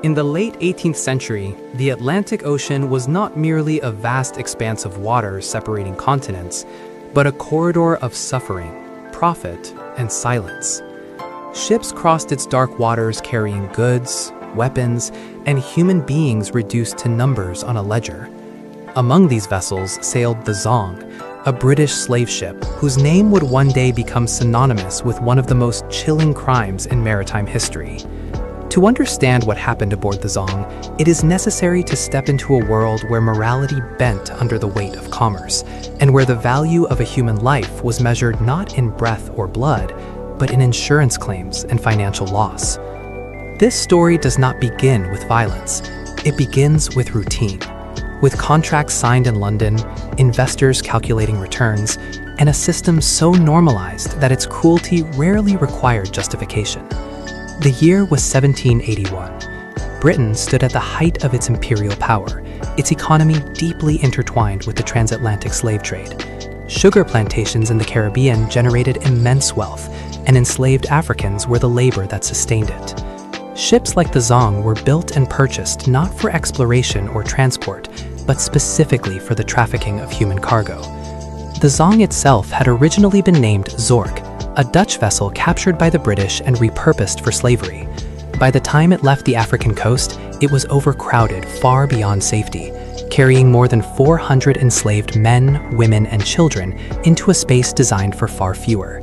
In the late 18th century, the Atlantic Ocean was not merely a vast expanse of water separating continents, but a corridor of suffering, profit, and silence. Ships crossed its dark waters carrying goods, weapons, and human beings reduced to numbers on a ledger. Among these vessels sailed the Zong, a British slave ship whose name would one day become synonymous with one of the most chilling crimes in maritime history. To understand what happened aboard the Zong, it is necessary to step into a world where morality bent under the weight of commerce, and where the value of a human life was measured not in breath or blood, but in insurance claims and financial loss. This story does not begin with violence. It begins with routine, with contracts signed in London, investors calculating returns, and a system so normalized that its cruelty rarely required justification. The year was 1781. Britain stood at the height of its imperial power, its economy deeply intertwined with the transatlantic slave trade. Sugar plantations in the Caribbean generated immense wealth, and enslaved Africans were the labor that sustained it. Ships like the Zong were built and purchased not for exploration or transport, but specifically for the trafficking of human cargo. The Zong itself had originally been named Zork, a Dutch vessel captured by the British and repurposed for slavery. By the time it left the African coast, it was overcrowded far beyond safety, carrying more than 400 enslaved men, women, and children into a space designed for far fewer.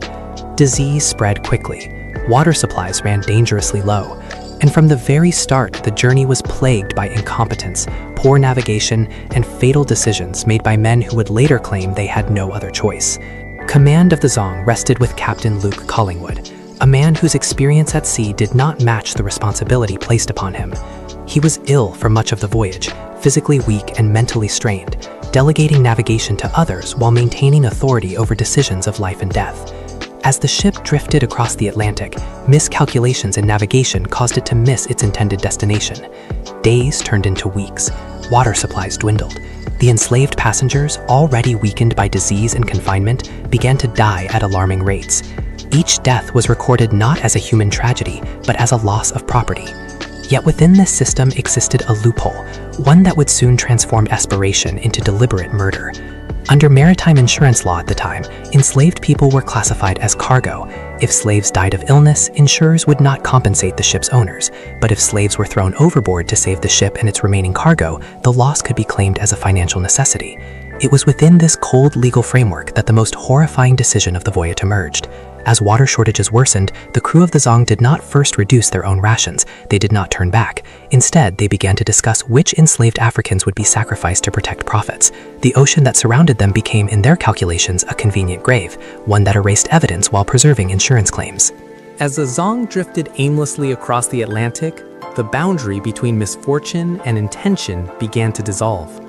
Disease spread quickly, water supplies ran dangerously low, and from the very start, the journey was plagued by incompetence, poor navigation, and fatal decisions made by men who would later claim they had no other choice. Command of the Zong rested with Captain Luke Collingwood, a man whose experience at sea did not match the responsibility placed upon him. He was ill for much of the voyage, physically weak and mentally strained, delegating navigation to others while maintaining authority over decisions of life and death. As the ship drifted across the Atlantic, miscalculations in navigation caused it to miss its intended destination. Days turned into weeks, water supplies dwindled. The enslaved passengers, already weakened by disease and confinement, began to die at alarming rates. Each death was recorded not as a human tragedy, but as a loss of property. Yet within this system existed a loophole, one that would soon transform aspiration into deliberate murder. Under maritime insurance law at the time, enslaved people were classified as cargo. If slaves died of illness, insurers would not compensate the ship's owners. But if slaves were thrown overboard to save the ship and its remaining cargo, the loss could be claimed as a financial necessity. It was within this cold legal framework that the most horrifying decision of the voyage emerged. As water shortages worsened, the crew of the Zong did not first reduce their own rations. They did not turn back. Instead, they began to discuss which enslaved Africans would be sacrificed to protect profits. The ocean that surrounded them became, in their calculations, a convenient grave, one that erased evidence while preserving insurance claims. As the Zong drifted aimlessly across the Atlantic, the boundary between misfortune and intention began to dissolve.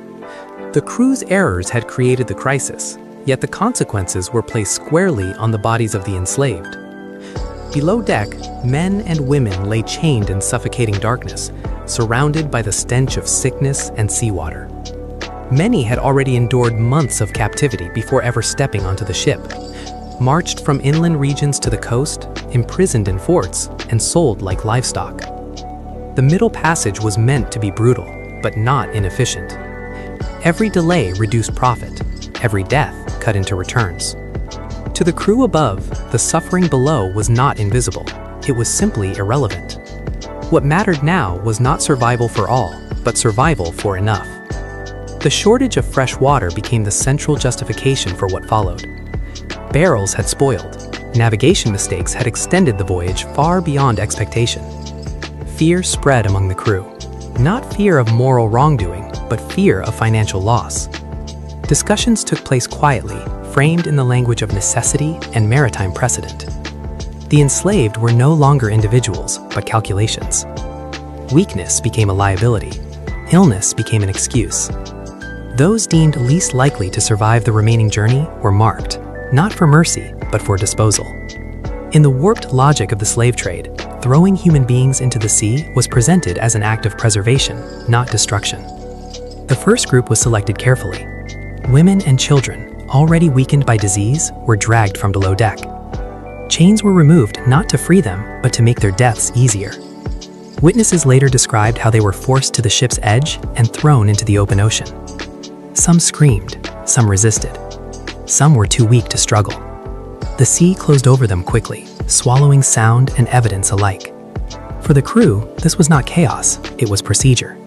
The crew's errors had created the crisis, yet the consequences were placed squarely on the bodies of the enslaved. Below deck, men and women lay chained in suffocating darkness, surrounded by the stench of sickness and seawater. Many had already endured months of captivity before ever stepping onto the ship, marched from inland regions to the coast, imprisoned in forts, and sold like livestock. The Middle Passage was meant to be brutal, but not inefficient. Every delay reduced profit, every death cut into returns. To the crew above, the suffering below was not invisible. It was simply irrelevant. What mattered now was not survival for all, but survival for enough. The shortage of fresh water became the central justification for what followed. Barrels had spoiled. Navigation mistakes had extended the voyage far beyond expectation. Fear spread among the crew. Not fear of moral wrongdoing, but fear of financial loss. Discussions took place quietly, framed in the language of necessity and maritime precedent. The enslaved were no longer individuals, but calculations. Weakness became a liability. Illness became an excuse. Those deemed least likely to survive the remaining journey were marked, not for mercy, but for disposal. In the warped logic of the slave trade, throwing human beings into the sea was presented as an act of preservation, not destruction. The first group was selected carefully. Women and children, already weakened by disease, were dragged from below deck. Chains were removed not to free them, but to make their deaths easier. Witnesses later described how they were forced to the ship's edge and thrown into the open ocean. Some screamed, some resisted. Some were too weak to struggle. The sea closed over them quickly, swallowing sound and evidence alike. For the crew, this was not chaos, it was procedure.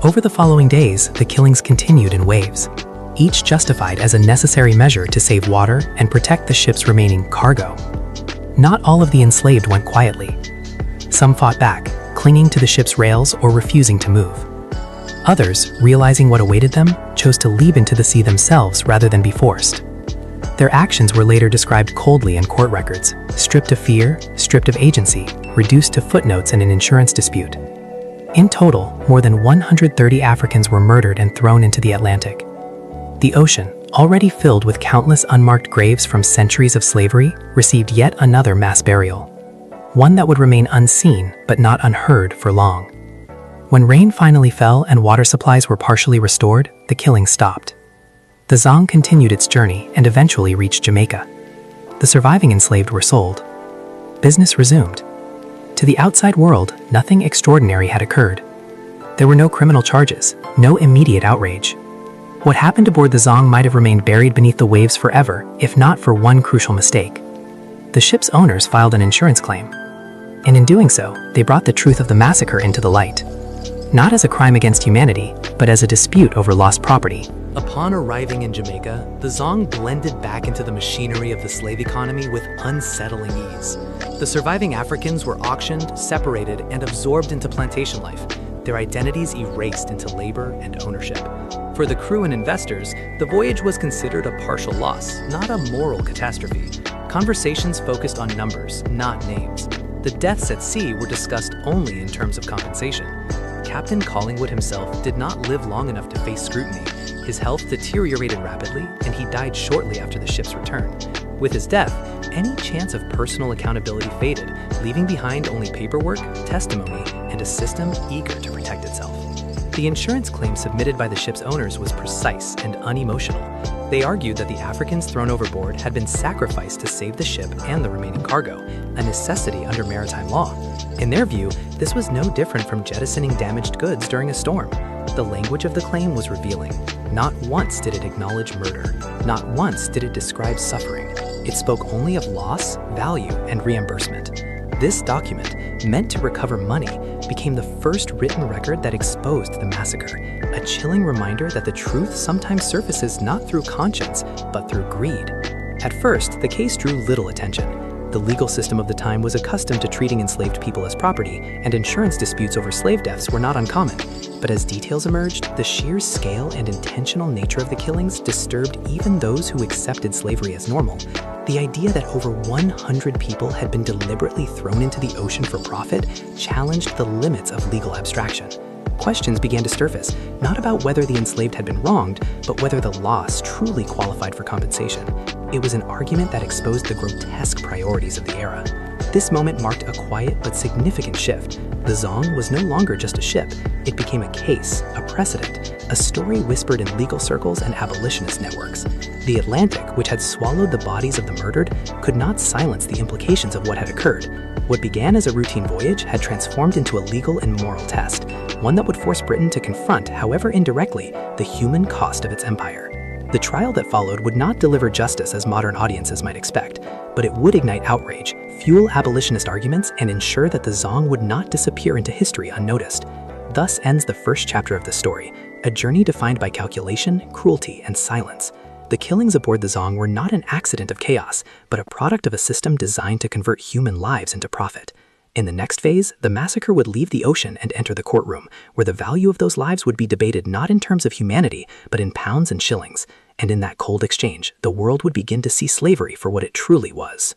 Over the following days, the killings continued in waves, each justified as a necessary measure to save water and protect the ship's remaining cargo. Not all of the enslaved went quietly. Some fought back, clinging to the ship's rails or refusing to move. Others, realizing what awaited them, chose to leap into the sea themselves rather than be forced. Their actions were later described coldly in court records, stripped of fear, stripped of agency, reduced to footnotes in an insurance dispute. In total, more than 130 Africans were murdered and thrown into the Atlantic. The ocean, already filled with countless unmarked graves from centuries of slavery, received yet another mass burial. One that would remain unseen but not unheard for long. When rain finally fell and water supplies were partially restored, the killing stopped. The Zong continued its journey and eventually reached Jamaica. The surviving enslaved were sold. Business resumed. To the outside world, nothing extraordinary had occurred. There were no criminal charges, no immediate outrage. What happened aboard the Zong might have remained buried beneath the waves forever, if not for one crucial mistake. The ship's owners filed an insurance claim. And in doing so, they brought the truth of the massacre into the light. Not as a crime against humanity, but as a dispute over lost property. Upon arriving in Jamaica, the Zong blended back into the machinery of the slave economy with unsettling ease. The surviving Africans were auctioned, separated, and absorbed into plantation life, their identities erased into labor and ownership. For the crew and investors, the voyage was considered a partial loss, not a moral catastrophe. Conversations focused on numbers, not names. The deaths at sea were discussed only in terms of compensation. Captain Collingwood himself did not live long enough to face scrutiny. His health deteriorated rapidly, and he died shortly after the ship's return. With his death, any chance of personal accountability faded, leaving behind only paperwork, testimony, and a system eager to protect itself. The insurance claim submitted by the ship's owners was precise and unemotional. They argued that the Africans thrown overboard had been sacrificed to save the ship and the remaining cargo, a necessity under maritime law. In their view, this was no different from jettisoning damaged goods during a storm. The language of the claim was revealing. Not once did it acknowledge murder. Not once did it describe suffering. It spoke only of loss, value, and reimbursement. This document, meant to recover money, became the first written record that exposed the massacre, a chilling reminder that the truth sometimes surfaces not through conscience, but through greed. At first, the case drew little attention. The legal system of the time was accustomed to treating enslaved people as property, and insurance disputes over slave deaths were not uncommon. But as details emerged, the sheer scale and intentional nature of the killings disturbed even those who accepted slavery as normal. The idea that over 100 people had been deliberately thrown into the ocean for profit challenged the limits of legal abstraction. Questions began to surface, not about whether the enslaved had been wronged, but whether the loss truly qualified for compensation. It was an argument that exposed the grotesque priorities of the era. This moment marked a quiet but significant shift. The Zong was no longer just a ship. It became a case, a precedent, a story whispered in legal circles and abolitionist networks. The Atlantic, which had swallowed the bodies of the murdered, could not silence the implications of what had occurred. What began as a routine voyage had transformed into a legal and moral test, one that would force Britain to confront, however indirectly, the human cost of its empire. The trial that followed would not deliver justice as modern audiences might expect, but it would ignite outrage, fuel abolitionist arguments, and ensure that the Zong would not disappear into history unnoticed. Thus ends the first chapter of the story, a journey defined by calculation, cruelty, and silence. The killings aboard the Zong were not an accident of chaos, but a product of a system designed to convert human lives into profit. In the next phase, the massacre would leave the ocean and enter the courtroom, where the value of those lives would be debated not in terms of humanity, but in pounds and shillings. And in that cold exchange, the world would begin to see slavery for what it truly was.